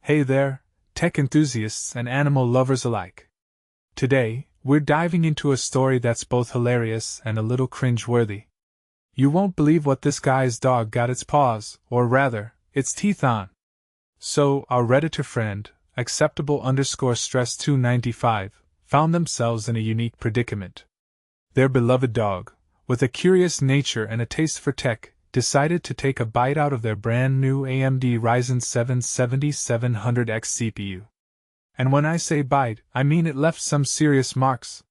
Hey there, tech enthusiasts and animal lovers alike. Today, we're diving into a story that's both hilarious and a little cringe-worthy. You won't believe what this guy's dog got its paws, or rather, its teeth on. So, our Redditor friend, acceptable_stress295, found themselves in a unique predicament. Their beloved dog, with a curious nature and a taste for tech, decided to take a bite out of their brand new AMD Ryzen 7 7700X CPU. And when I say bite, I mean it left some serious marks.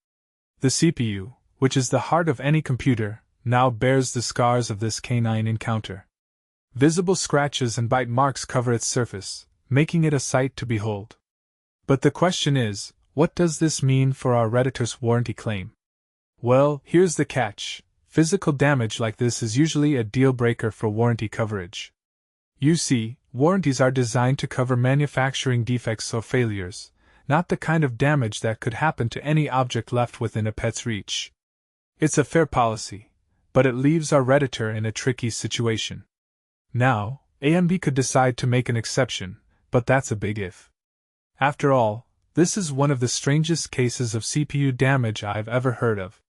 The CPU, which is the heart of any computer, now bears the scars of this canine encounter. Visible scratches and bite marks cover its surface, making it a sight to behold. But the question is, what does this mean for our Redditor's warranty claim? Well, here's the catch. Physical damage like this is usually a deal-breaker for warranty coverage. You see, warranties are designed to cover manufacturing defects or failures, not the kind of damage that could happen to any object left within a pet's reach. It's a fair policy, but it leaves our Redditor in a tricky situation. Now, AMD could decide to make an exception, but that's a big if. After all, this is one of the strangest cases of CPU damage I've ever heard of.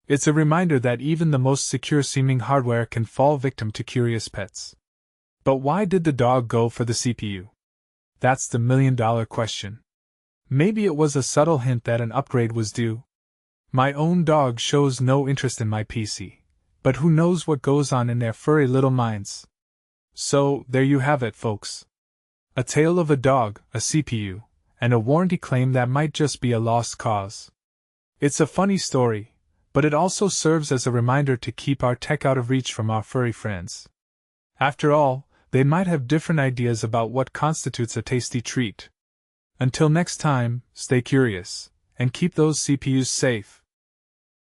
It's a reminder that even the most secure-seeming hardware can fall victim to curious pets. But why did the dog go for the CPU? That's the million-dollar question. Maybe it was a subtle hint that an upgrade was due. My own dog shows no interest in my PC, but who knows what goes on in their furry little minds. So, there you have it, folks. A tale of a dog, a CPU, and a warranty claim that might just be a lost cause. It's a funny story, but it also serves as a reminder to keep our tech out of reach from our furry friends. After all, they might have different ideas about what constitutes a tasty treat. Until next time, stay curious, and keep those CPUs safe.